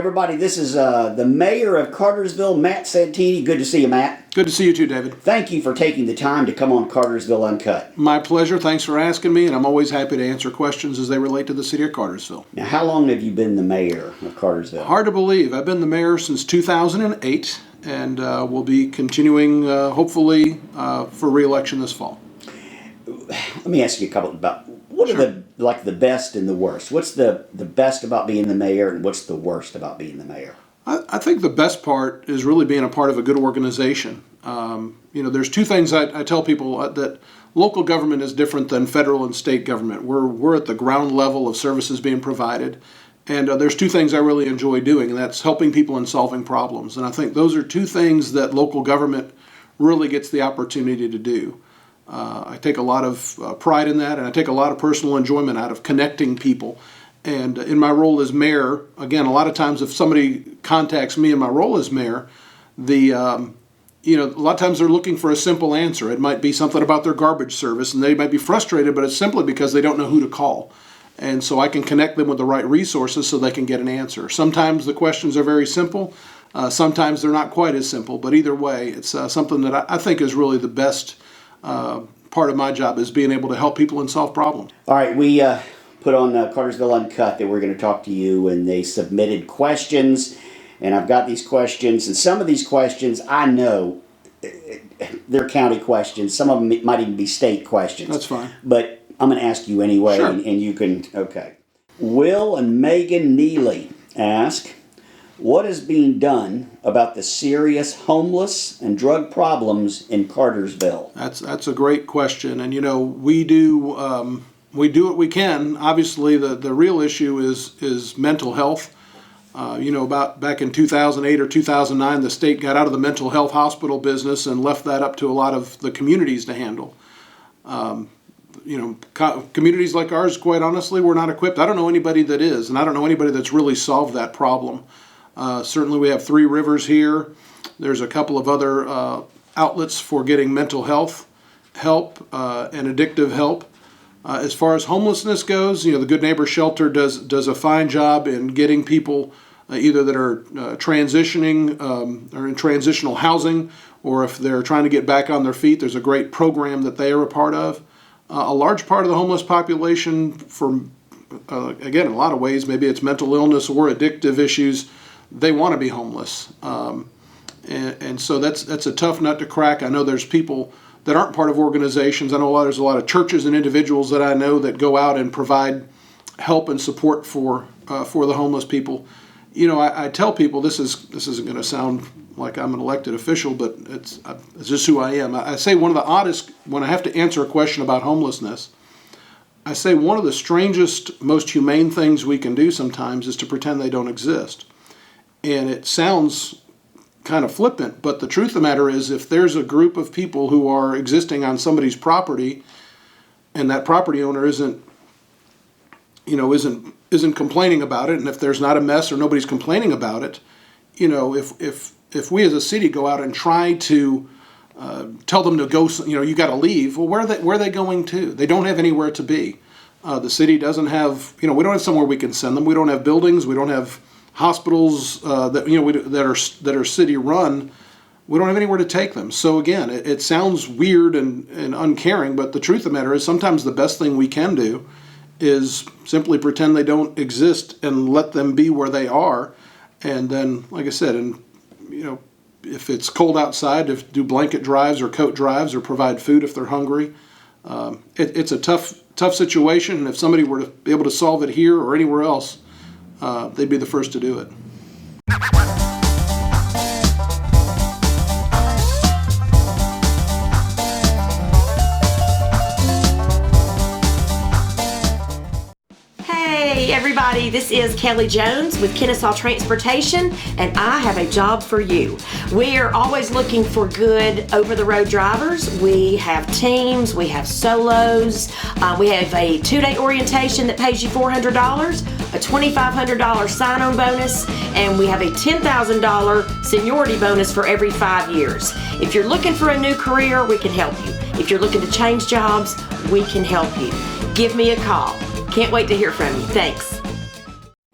everybody. This is the mayor of Cartersville, Matt Santini. Good to see you, Matt. Good to see you too, David. Thank you for taking the time to come on Cartersville Uncut. My pleasure. Thanks for asking me, and I'm always happy to answer questions as they relate to the city of Cartersville. Now, how long have you been the mayor of Cartersville? Hard to believe. I've been the mayor since 2008, and we'll be continuing, hopefully, for re-election this fall. Let me ask you a couple about what are the best and the worst. What's the best about being the mayor, and what's the worst about being the mayor? I think the best part is really being a part of a good organization. There's two things I tell people that local government is different than federal and state government. We're at the ground level of services being provided, and there's two things I really enjoy doing, and that's helping people and solving problems. And I think those are two things that local government really gets the opportunity to do. I take a lot of pride in that, and I take a lot of personal enjoyment out of connecting people. And in my role as mayor, again, a lot of times if somebody contacts me in my role as mayor, a lot of times they're looking for a simple answer. It might be something about their garbage service, and they might be frustrated, but it's simply because they don't know who to call. And so I can connect them with the right resources so they can get an answer. Sometimes the questions are very simple. Sometimes they're not quite as simple. But either way, it's something that I think is really the best part of my job, is being able to help people and solve problems. All right, we put on Cartersville Uncut that we're going to talk to you, and they submitted questions, and I've got these questions, and some of these questions I know they're county questions. Some of them might even be state questions. That's fine. But I'm going to ask you anyway, sure. and you can, okay. Will and Megan Neely ask, what is being done about the serious homeless and drug problems in Cartersville? That's a great question, and we do what we can. Obviously, the real issue is mental health. About back in 2008 or 2009, the state got out of the mental health hospital business and left that up to a lot of the communities to handle. Communities like ours, quite honestly, we're not equipped. I don't know anybody that is, and I don't know anybody that's really solved that problem. Certainly we have Three Rivers here. There's a couple of other outlets for getting mental health help and addictive help. As far as homelessness goes, the Good Neighbor Shelter does a fine job in getting people either that are transitioning or in transitional housing, or if they're trying to get back on their feet, there's a great program that they are a part of. A large part of the homeless population, again, in a lot of ways, maybe it's mental illness or addictive issues, they want to be homeless. And so that's a tough nut to crack. I know there's people that aren't part of organizations. I know there's a lot of churches and individuals that I know that go out and provide help and support for the homeless people. I tell people, this isn't going to sound like I'm an elected official, but it's just who I am. I say one of the oddest, when I have to answer a question about homelessness, I say one of the strangest, most humane things we can do sometimes is to pretend they don't exist. And it sounds kind of flippant, but the truth of the matter is, if there's a group of people who are existing on somebody's property, and that property owner isn't complaining about it, and if there's not a mess or nobody's complaining about it, if we as a city go out and try to tell them to go, you got to leave. Well, where are they going to? They don't have anywhere to be. The city doesn't have, we don't have somewhere we can send them. We don't have buildings. We don't have hospitals that are city run. We don't have anywhere to take them. So again, it sounds weird and uncaring, but the truth of the matter is, sometimes the best thing we can do is simply pretend they don't exist and let them be where they are. And then, like I said, if it's cold outside, do blanket drives or coat drives, or provide food if they're hungry. It's a tough situation, and if somebody were to be able to solve it here or anywhere else, they'd be the first to do it. Hey everybody, this is Kelly Jones with Kennesaw Transportation, and I have a job for you. We are always looking for good over-the-road drivers. We have teams, we have solos, we have a 2-day orientation that pays you $400, a $2,500 sign-on bonus, and we have a $10,000 seniority bonus for every 5 years. If you're looking for a new career, we can help you. If you're looking to change jobs, we can help you. Give me a call. Can't wait to hear from you. Thanks.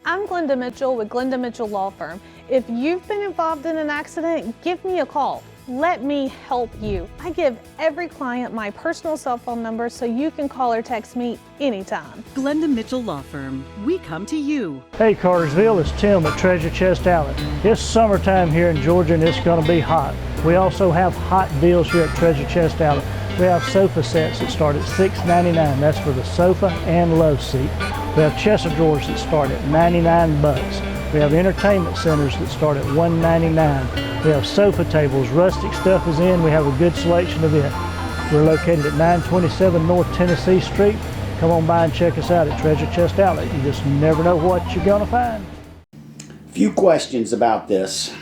I'm glad Glenda Mitchell with Glenda Mitchell Law Firm. If you've been involved in an accident, give me a call. Let me help you. I give every client my personal cell phone number so you can call or text me anytime. Glenda Mitchell Law Firm. We come to you. Hey Cartersville, it's Tim at Treasure Chest Outlet. It's summertime here in Georgia and it's going to be hot. We also have hot deals here at Treasure Chest Outlet. We have sofa sets that start at $6.99. That's for the sofa and love seat. We have chest of drawers that start at $99. We have entertainment centers that start at $199. We have sofa tables. Rustic stuff is in. We have a good selection of it. We're located at 927 North Tennessee Street. Come on by and check us out at Treasure Chest Outlet. You just never know what you're going to find. Few questions about this.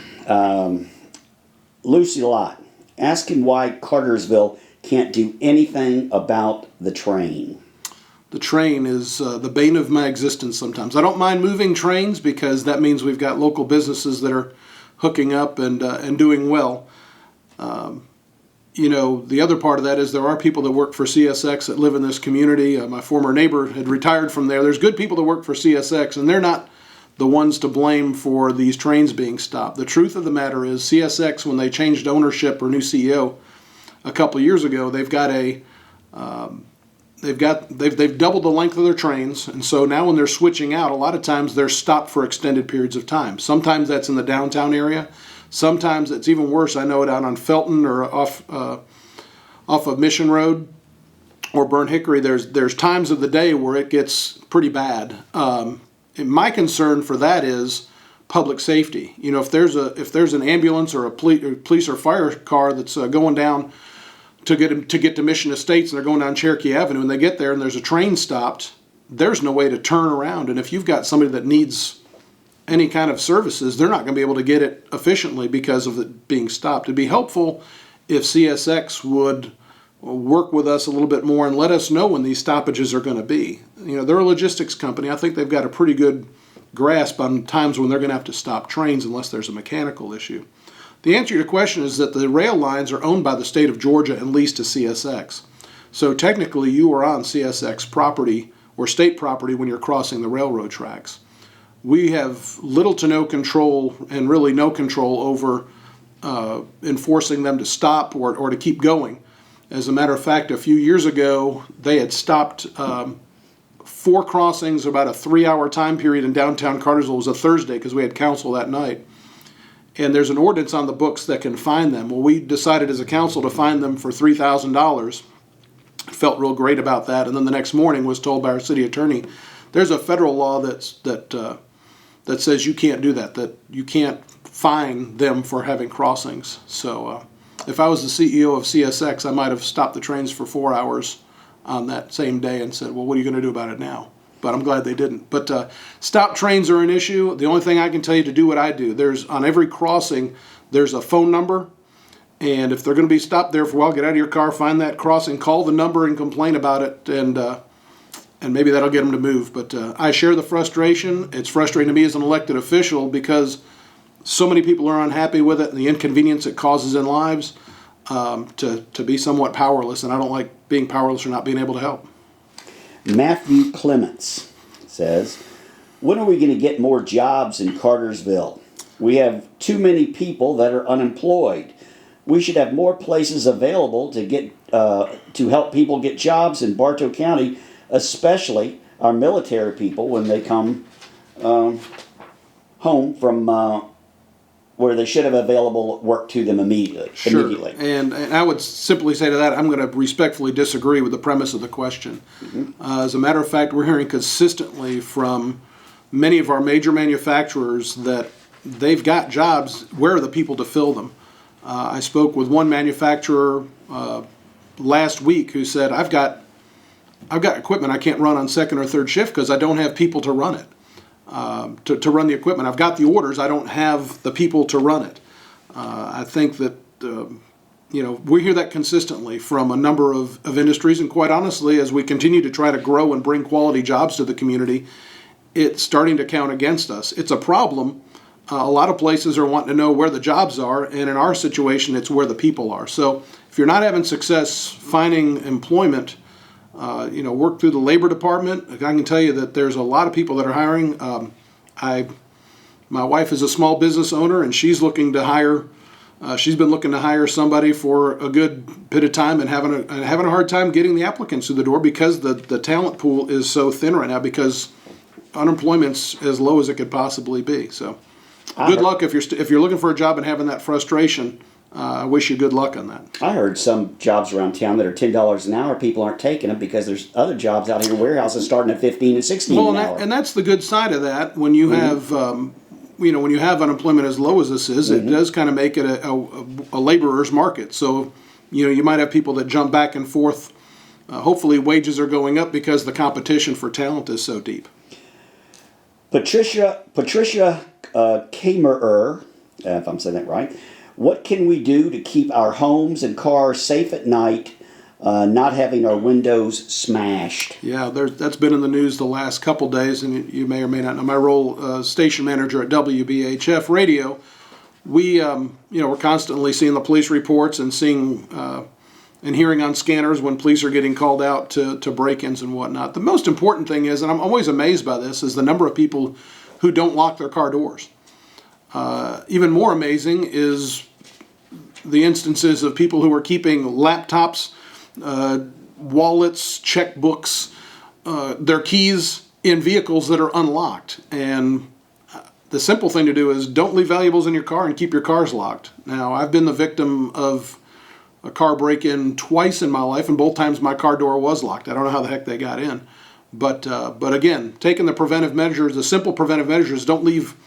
Lucy Lott asking why Cartersville can't do anything about the train. The train is the bane of my existence sometimes. I don't mind moving trains because that means we've got local businesses that are hooking up and doing well. The other part of that is there are people that work for CSX that live in this community. My former neighbor had retired from there. There's good people that work for CSX, and they're not the ones to blame for these trains being stopped. The truth of the matter is CSX, when they changed ownership or new CEO a couple of years ago, they've doubled the length of their trains, and so now when they're switching out, a lot of times they're stopped for extended periods of time. Sometimes that's in the downtown area. Sometimes it's even worse. I know it out on Felton or off of Mission Road or Burn Hickory. There's times of the day where it gets pretty bad. My concern for that is public safety. If there's an ambulance or a police or fire car that's going down to get to Mission Estates and they're going down Cherokee Avenue and they get there and there's a train stopped, there's no way to turn around. And if you've got somebody that needs any kind of services, they're not going to be able to get it efficiently because of it being stopped. It'd be helpful if CSX would work with us a little bit more and let us know when these stoppages are going to be. They're a logistics company. I think they've got a pretty good grasp on times when they're going to have to stop trains unless there's a mechanical issue. The answer to your question is that the rail lines are owned by the state of Georgia and leased to CSX. So technically you are on CSX property or state property when you're crossing the railroad tracks. We have little to no control and really no control over enforcing them to stop or to keep going. As a matter of fact, a few years ago, they had stopped 4 crossings, about a 3-hour time period in downtown Cartersville. It was a Thursday because we had council that night. And there's an ordinance on the books that can fine them. Well, we decided as a council to fine them for $3,000. Felt real great about that. And then the next morning was told by our city attorney, there's a federal law that says you can't do that you can't fine them for having crossings. So if I was the CEO of CSX, I might have stopped the trains for 4 hours on that same day and said, well, what are you going to do about it now? But I'm glad they didn't. But stop trains are an issue. The only thing I can tell you to do what I do, on every crossing, there's a phone number. And if they're going to be stopped there for a while, get out of your car, find that crossing, call the number and complain about it, and maybe that'll get them to move. But I share the frustration. It's frustrating to me as an elected official because so many people are unhappy with it and the inconvenience it causes in lives to be somewhat powerless. And I don't like being powerless or not being able to help. Matthew Clements says, when are we going to get more jobs in Cartersville? We have too many people that are unemployed. We should have more places available to get to help people get jobs in Bartow County, especially our military people when they come home from where they should have available work to them immediately. Sure. And I would simply say to that, I'm going to respectfully disagree with the premise of the question. Mm-hmm. As a matter of fact, we're hearing consistently from many of our major manufacturers that they've got jobs. Where are the people to fill them? I spoke with one manufacturer last week who said, I've got equipment I can't run on second or third shift because I don't have people to run it. To run the equipment. I've got the orders, I don't have the people to run it. I think that, we hear that consistently from a number of industries, and quite honestly, as we continue to try to grow and bring quality jobs to the community, it's starting to count against us. It's a problem. A lot of places are wanting to know where the jobs are, and in our situation, it's where the people are. So if you're not having success finding employment, work through the labor department. I can tell you that there's a lot of people that are hiring. My wife is a small business owner, and she's looking to hire. She's been looking to hire somebody for a good bit of time, and having a hard time getting the applicants through the door because the talent pool is so thin right now, because unemployment's as low as it could possibly be. So, good luck if you're looking for a job and having that frustration. I wish you good luck on that. I heard some jobs around town that are $10 an hour. People aren't taking them because there's other jobs out here in warehouses starting at $15 and $16 an hour. And that's the good side of that. When you have when you have unemployment as low as this is, it does kind of make it a laborer's market. So, you might have people that jump back and forth. Hopefully wages are going up because the competition for talent is so deep. Patricia Kamerer, if I'm saying that right, what can we do to keep our homes and cars safe at night, not having our windows smashed? Yeah, that's been in the news the last couple days, and you may or may not know my role, station manager at WBHF Radio. We're constantly seeing the police reports and seeing and hearing on scanners when police are getting called out to break-ins and whatnot. The most important thing is, and I'm always amazed by this, is the number of people who don't lock their car doors. Even more amazing is the instances of people who are keeping laptops, wallets, checkbooks, their keys in vehicles that are unlocked. And the simple thing to do is don't leave valuables in your car and keep your cars locked. Now, I've been the victim of a car break-in twice in my life, and both times my car door was locked. I don't know how the heck they got in. But again, taking the preventive measures, the simple preventive measures, don't leave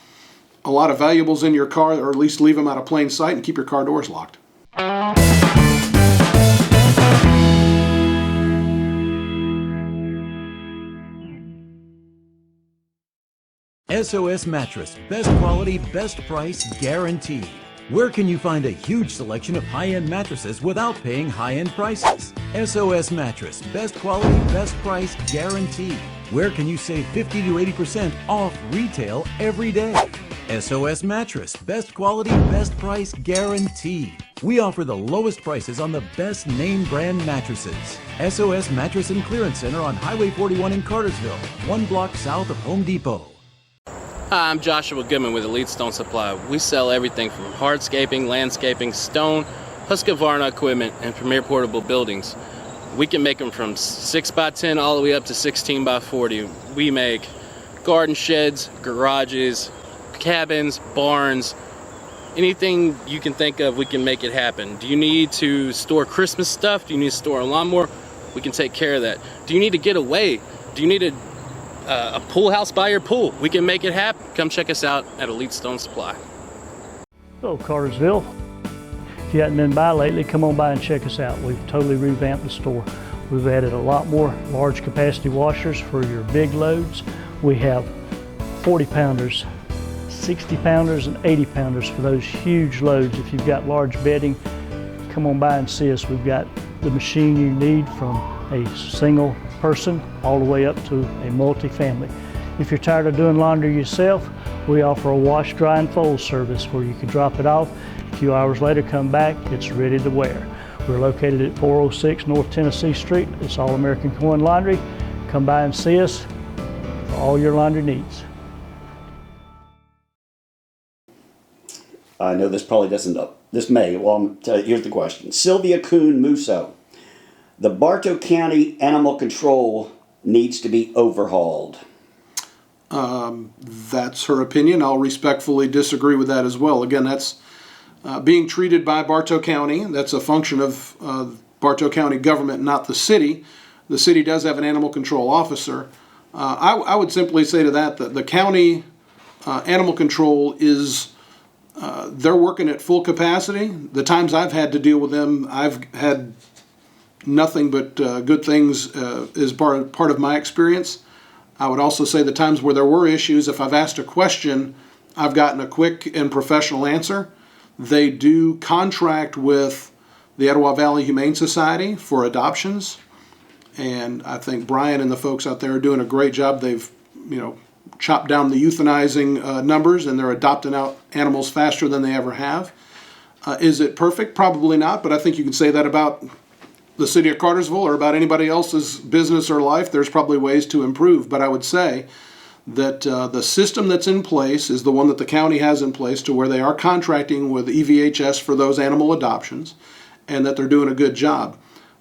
a lot of valuables in your car, or at least leave them out of plain sight, and keep your car doors locked. SOS Mattress, best quality, best price, guaranteed. Where can you find a huge selection of high-end mattresses without paying high-end prices? SOS Mattress, best quality, best price, guaranteed. Where can you save 50 to 80% off retail every day? SOS Mattress, best quality, best price, guaranteed. We offer the lowest prices on the best name brand mattresses. SOS Mattress and Clearance Center on Highway 41 in Cartersville, 1 block south of Home Depot. Hi, I'm Joshua Goodman with Elite Stone Supply. We sell everything from hardscaping, landscaping, stone, Husqvarna equipment, and premier portable buildings. We can make them from 6x10 all the way up to 16x40. We make garden sheds, garages, cabins, barns, anything you can think of, we can make it happen. Do you need to store Christmas stuff? Do you need to store a lawnmower? We can take care of that. Do you need to get away? Do you need a pool house by your pool? We can make it happen. Come check us out at Elite Stone Supply. Hello, Cartersville. If you haven't been by lately, come on by and check us out. We've totally revamped the store. We've added a lot more large capacity washers for your big loads. We have 40 pounders, 60 pounders, and 80 pounders for those huge loads. If you've got large bedding, come on by and see us. We've got the machine you need from a single person all the way up to a multi-family. If you're tired of doing laundry yourself, we offer a wash, dry, and fold service where you can drop it off. A few hours later, come back, it's ready to wear. We're located at 406 North Tennessee Street. It's All American Coin Laundry. Come by and see us for all your laundry needs. I know this probably doesn't, this may, well, here's the question. Sylvia Kuhn Musso. The Bartow County Animal Control needs to be overhauled. That's her opinion. I'll respectfully disagree with that as well. Again, that's being treated by Bartow County. That's a function of Bartow County government, not the city. The city does have an animal control officer. I would simply say to that the county animal control is, they're working at full capacity. The times I've had to deal with them, I've had nothing but good things as part of my experience. I would also say the times where there were issues, if I've asked a question, I've gotten a quick and professional answer. They do contract with the Etowah Valley Humane Society for adoptions, and I think Brian and the folks out there are doing a great job. They've, chopped down the euthanizing numbers, and they're adopting out animals faster than they ever have. Is it perfect? Probably not, but I think you can say that about the city of Cartersville or about anybody else's business or life. There's probably ways to improve, but I would say that the system that's in place is the one that the county has in place, to where they are contracting with EVHS for those animal adoptions, and that they're doing a good job.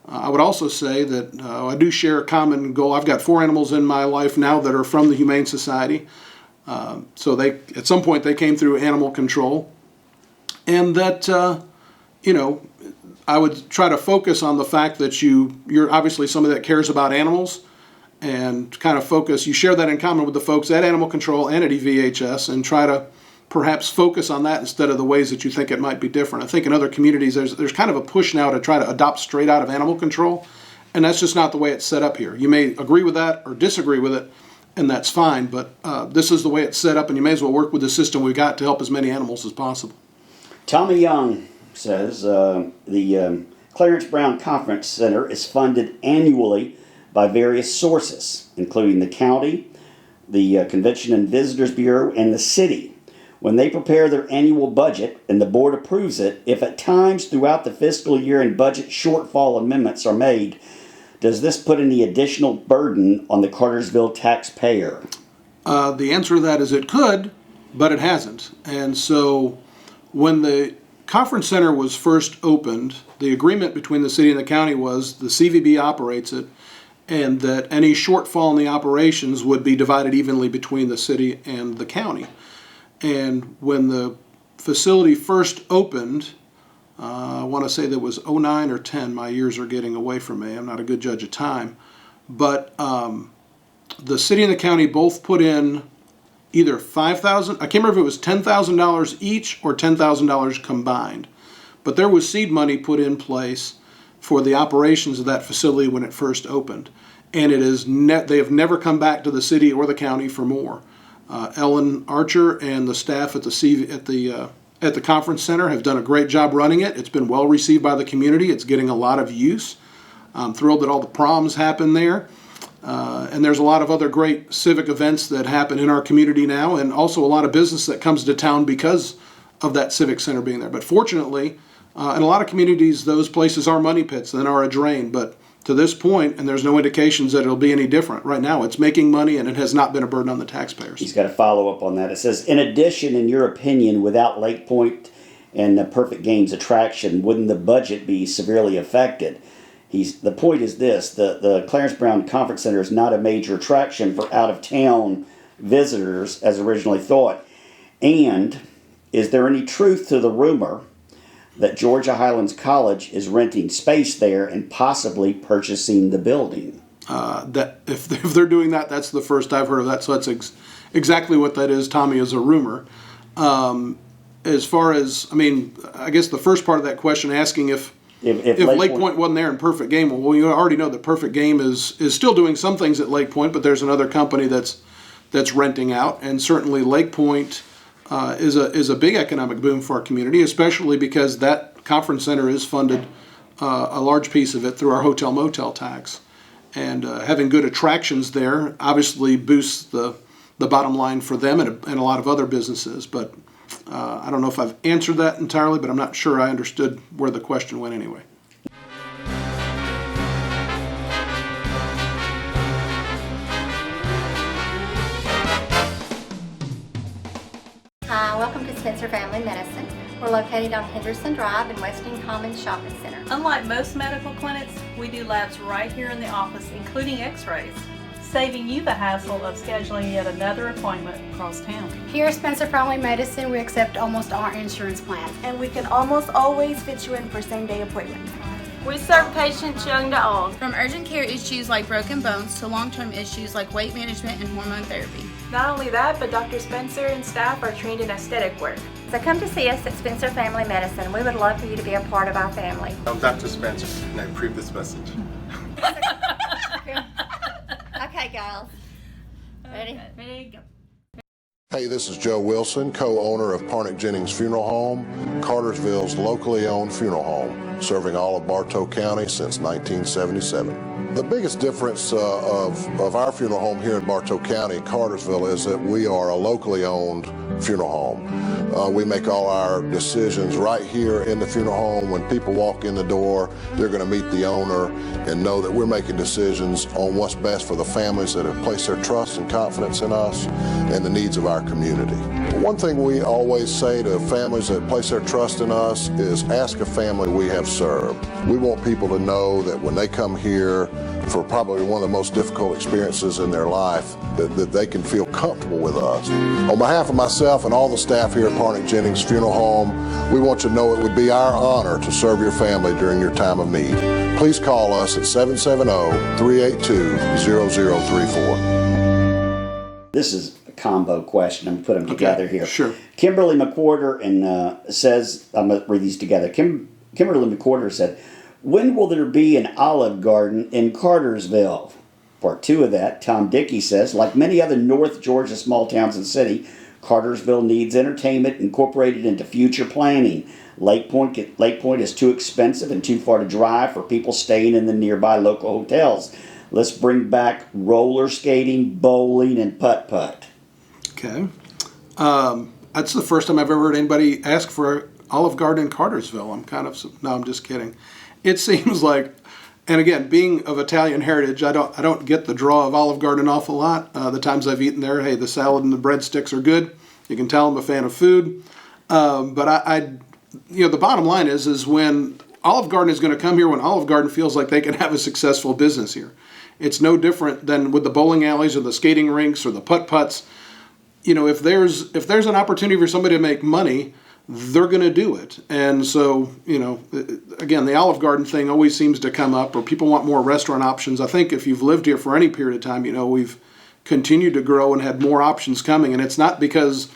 I would also say that I do share a common goal. I've got 4 animals in my life now that are from the Humane Society. So they, at some point, they came through animal control, and that I would try to focus on the fact that you're obviously somebody that cares about animals, and kind of focus. You share that in common with the folks at Animal Control and at EVHS, and try to perhaps focus on that instead of the ways that you think it might be different. I think in other communities there's kind of a push now to try to adopt straight out of animal control, and that's just not the way it's set up here. You may agree with that or disagree with it, and that's fine, but this is the way it's set up, and you may as well work with the system we've got to help as many animals as possible. Tommy Young says the Clarence Brown Conference Center is funded annually by various sources, including the county, the Convention and Visitors Bureau, and the city. When they prepare their annual budget and the board approves it, if at times throughout the fiscal year and budget shortfall amendments are made, does this put any additional burden on the Cartersville taxpayer? The answer to that is it could, but it hasn't. And so when the conference center was first opened, the agreement between the city and the county was the CVB operates it, and that any shortfall in the operations would be divided evenly between the city and the county. And when the facility first opened, I want to say that was 09 or 10. My years are getting away from me. I'm not a good judge of time. But the city and the county both put in either $5,000, I can't remember if it was $10,000 each or $10,000 combined. But there was seed money put in place for the operations of that facility when it first opened. And it is they have never come back to the city or the county for more. Ellen Archer and the staff at the conference center have done a great job running it. It's been well received by the community. It's getting a lot of use. I'm thrilled that all the proms happen there. And there's a lot of other great civic events that happen in our community now, and also a lot of business that comes to town because of that civic center being there. But fortunately, in a lot of communities, those places are money pits and are a drain. But to this point, and there's no indications that it'll be any different. Right now, it's making money, and it has not been a burden on the taxpayers. He's got a follow-up on that. It says, in addition, in your opinion, without Lake Point and the Perfect Games attraction, wouldn't the budget be severely affected? The point is this, the Clarence Brown Conference Center is not a major attraction for out-of-town visitors as originally thought. And is there any truth to the rumor that Georgia Highlands College is renting space there and possibly purchasing the building? That if they're doing that, that's the first I've heard of that. So that's exactly what that is, Tommy, is a rumor. As far as, I guess the first part of that question, asking if Lake Point wasn't there in Perfect Game, well, you already know that Perfect Game is still doing some things at Lake Point, but there's another company that's renting out, and certainly Lake Point is a big economic boom for our community, especially because that conference center is funded a large piece of it through our hotel motel tax, and having good attractions there obviously boosts the bottom line for them and a lot of other businesses. But I don't know if I've answered that entirely, but I'm not sure I understood where the question went anyway. Hi, welcome to Spencer Family Medicine. We're located on Henderson Drive in Weston Commons Shopping Center. Unlike most medical clinics, we do labs right here in the office, including x-rays, saving you the hassle of scheduling yet another appointment across town. Here at Spencer Family Medicine, we accept almost all insurance plans. And we can almost always fit you in for same-day appointments. We serve patients young to old. From urgent care issues like broken bones to long-term issues like weight management and hormone therapy. Not only that, but Dr. Spencer and staff are trained in aesthetic work. So come to see us at Spencer Family Medicine. We would love for you to be a part of our family. I'm Dr. Spencer, and I approve this message. Okay, girls. Ready? Ready, go. Hey, this is Joe Wilson, co-owner of Parnick Jennings Funeral Home, Cartersville's locally owned funeral home, serving all of Bartow County since 1977. The biggest difference of our funeral home here in Bartow County, Cartersville, is that we are a locally owned funeral home. We make all our decisions right here in the funeral home. When people walk in the door, they're going to meet the owner and know that we're making decisions on what's best for the families that have placed their trust and confidence in us and the needs of our community. One thing we always say to families that place their trust in us is ask a family we have served. We want people to know that when they come here for probably one of the most difficult experiences in their life, that they can feel comfortable with us. On behalf of myself and all the staff here at Parnick Jennings Funeral Home, we want you to know it would be our honor to serve your family during your time of need. Please call us at 770-382-0034. This is a combo question. I'm going to put them together here. Sure. Kimberly McWhorter says, I'm going to read these together. Kimberly McWhorter said, when will there be an Olive Garden in Cartersville? Part two of that, Tom Dickey says, like many other North Georgia small towns and city, Cartersville needs entertainment incorporated into future planning. Lake Point is too expensive and too far to drive for people staying in the nearby local hotels. Let's bring back roller skating, bowling, and putt-putt. Okay. That's the first time I've ever heard anybody ask for Olive Garden in Cartersville. I'm just kidding. It seems like, and again, being of Italian heritage, I don't get the draw of Olive Garden an awful lot. The times I've eaten there, hey, the salad and the breadsticks are good. You can tell I'm a fan of food. But the bottom line is when Olive Garden is going to come here, when Olive Garden feels like they can have a successful business here. It's no different than with the bowling alleys or the skating rinks or the putt-putts. If there's an opportunity for somebody to make money, they're going to do it. And so, again, the Olive Garden thing always seems to come up, or people want more restaurant options. I think if you've lived here for any period of time, we've continued to grow and had more options coming. And it's not because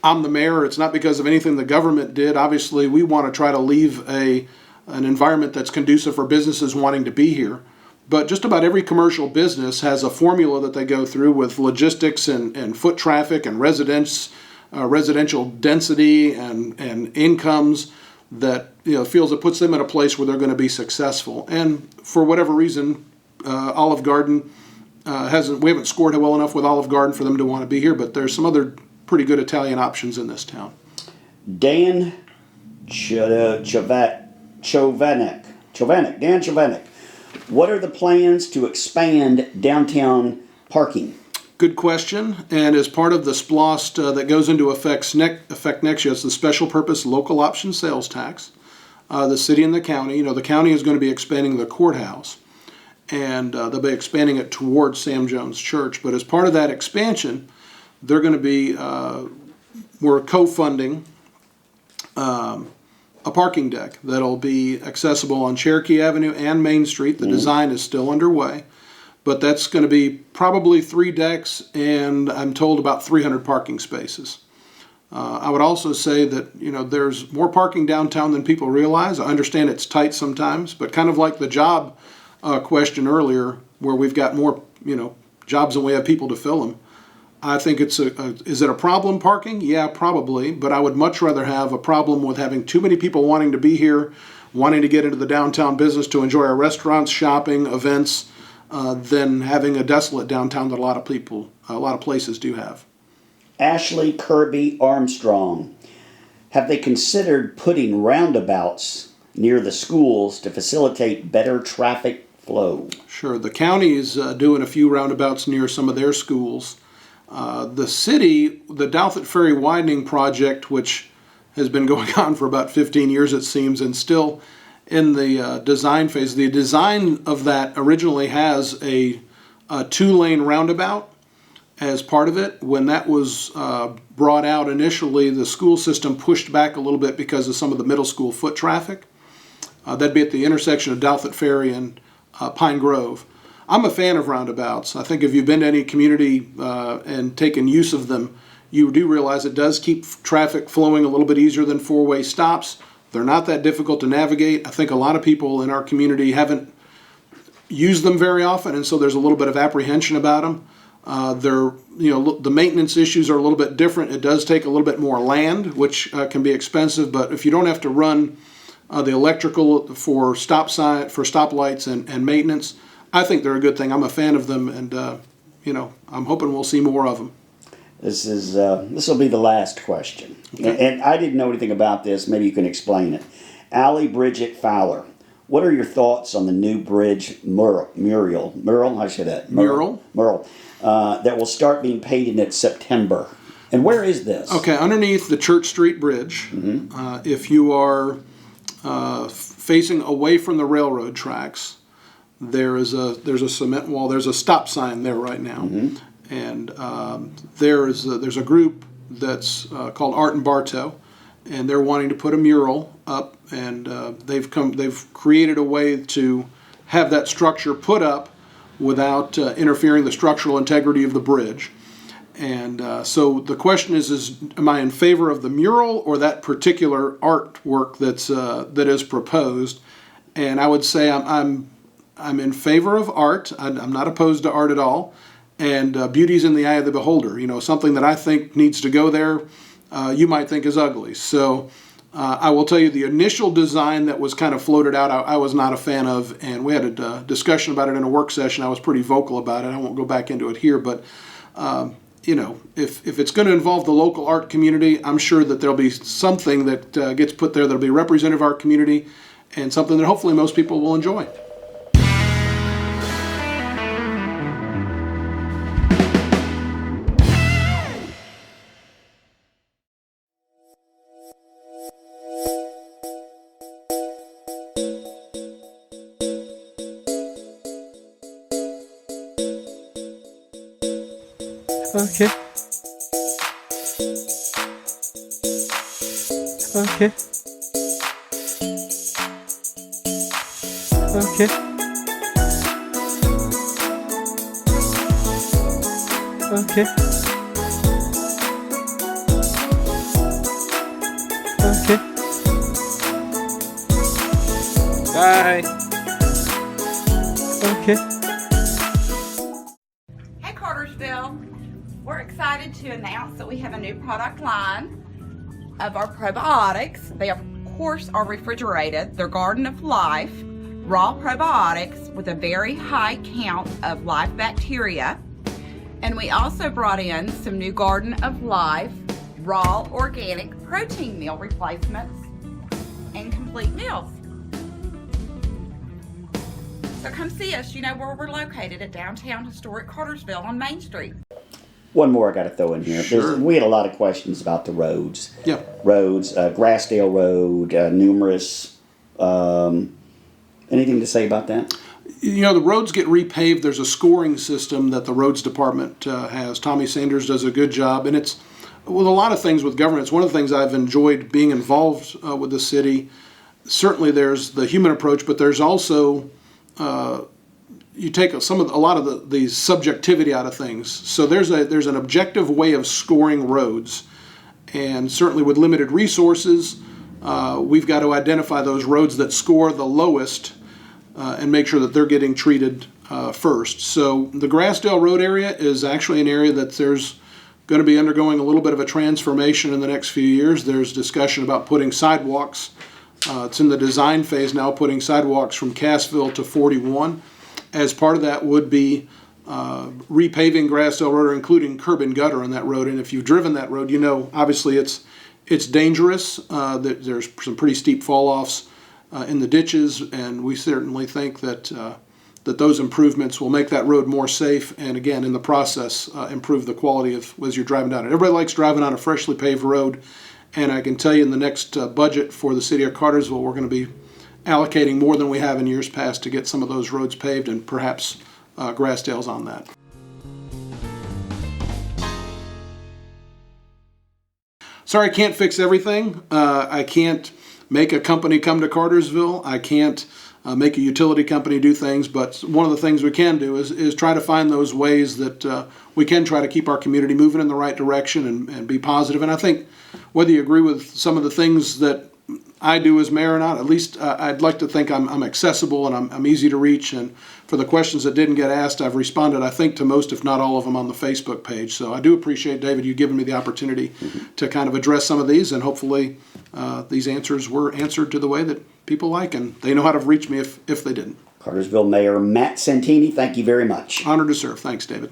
I'm the mayor, it's not because of anything the government did. Obviously, we want to try to leave an environment that's conducive for businesses wanting to be here. But just about every commercial business has a formula that they go through with logistics and foot traffic and residential density and incomes that feels it puts them in a place where they're going to be successful. And for whatever reason, Olive Garden we haven't scored well enough with Olive Garden for them to want to be here. But there's some other pretty good Italian options in this town. Dan Chovanek. What are the plans to expand downtown parking? Good question. And as part of the SPLOST that goes into effect next year, it's the Special Purpose Local Option Sales Tax. The city and the county, the county is going to be expanding the courthouse, and they'll be expanding it towards Sam Jones Church. But as part of that expansion, they're going to be, we're co-funding a parking deck that'll be accessible on Cherokee Avenue and Main Street. The design is still underway. But that's going to be probably 3 decks and I'm told about 300 parking spaces. I would also say that, there's more parking downtown than people realize. I understand it's tight sometimes, but kind of like the job question earlier where we've got more, jobs than we have people to fill them. I think is it a problem parking? Yeah, probably, but I would much rather have a problem with having too many people wanting to be here, wanting to get into the downtown business to enjoy our restaurants, shopping, events, than having a desolate downtown that a lot of places do have. Ashley Kirby Armstrong. Have they considered putting roundabouts near the schools to facilitate better traffic flow? Sure. The county is doing a few roundabouts near some of their schools. The city, the Douthit Ferry Widening Project, which has been going on for about 15 years, it seems, and still in the design phase. The design of that originally has a 2-lane roundabout as part of it. When that was brought out initially, the school system pushed back a little bit because of some of the middle school foot traffic. That'd be at the intersection of Douthit Ferry and Pine Grove. I'm a fan of roundabouts. I think if you've been to any community and taken use of them, you do realize it does keep traffic flowing a little bit easier than 4-way stops. They're not that difficult to navigate. I think a lot of people in our community haven't used them very often, and so there's a little bit of apprehension about them. The maintenance issues are a little bit different. It does take a little bit more land, which can be expensive, but if you don't have to run the electrical for stoplights and maintenance, I think they're a good thing. I'm a fan of them, and I'm hoping we'll see more of them. This will be the last question. Okay. And I didn't know anything about this. Maybe you can explain it. Allie Bridget Fowler, what are your thoughts on the new bridge mural? How do you say that? Mural. That will start being painted in September. And where is this? Okay, underneath the Church Street Bridge. If you are facing away from the railroad tracks, there's a cement wall. There's a stop sign there right now, and there's a group that's called Art and Bartow, and they're wanting to put a mural up, and they've created a way to have that structure put up without interfering the structural integrity of the bridge. And so the question is am I in favor of the mural or that particular artwork that is proposed? And I would say I'm in favor of art. I'm not opposed to art at all. And beauty's in the eye of the beholder. Something that I think needs to go there, you might think is ugly. So I will tell you the initial design that was kind of floated out, I was not a fan of. And we had a discussion about it in a work session. I was pretty vocal about it. I won't go back into it here, but if it's going to involve the local art community, I'm sure that there'll be something that gets put there that'll be representative of our community and something that hopefully most people will enjoy. Okay. Okay. Okay. Okay. Okay. Bye. Okay. Hey Cartersville, we're excited to announce that we have a new product line of our probiotics. They of course are refrigerated. They're Garden of Life raw probiotics with a very high count of live bacteria. And we also brought in some new Garden of Life raw organic protein meal replacements and complete meals. So come see us. You know where we're located at downtown historic Cartersville on Main Street. One more I got to throw in here. Sure. We had a lot of questions about the roads. Yeah. Roads, Grassdale Road, numerous. Anything to say about that? The roads get repaved. There's a scoring system that the roads department has. Tommy Sanders does a good job, and it's with a lot of things with government. It's one of the things I've enjoyed being involved with the city. Certainly, there's the human approach, but there's also you take a lot of the subjectivity out of things. So there's an objective way of scoring roads, and certainly with limited resources, we've got to identify those roads that score the lowest and make sure that they're getting treated first. So the Grassdale Road area is actually an area that there's going to be undergoing a little bit of a transformation in the next few years. There's discussion about putting sidewalks. It's in the design phase now, putting sidewalks from Cassville to 41. As part of that would be repaving Grassdale Road, or including curb and gutter on that road. And if you've driven that road, obviously it's dangerous. There's some pretty steep fall-offs in the ditches, and we certainly think that those improvements will make that road more safe, and again, in the process, improve the quality of as you're driving down it. Everybody likes driving on a freshly paved road, and I can tell you in the next budget for the city of Cartersville, we're going to be allocating more than we have in years past to get some of those roads paved, and perhaps Grassdale's on that. Sorry, I can't fix everything. I can't make a company come to Cartersville. I can't make a utility company do things, but one of the things we can do is try to find those ways that we can try to keep our community moving in the right direction and be positive. And I think whether you agree with some of the things that I do as mayor or not, at least I'd like to think I'm accessible and I'm easy to reach. And for the questions that didn't get asked, I've responded, I think, to most, if not all of them, on the Facebook page. So I do appreciate, David, you giving me the opportunity to kind of address some of these, and hopefully these answers were answered to the way that people like, and they know how to reach me if they didn't. Cartersville Mayor Matt Santini, thank you very much. Honored to serve. Thanks, David.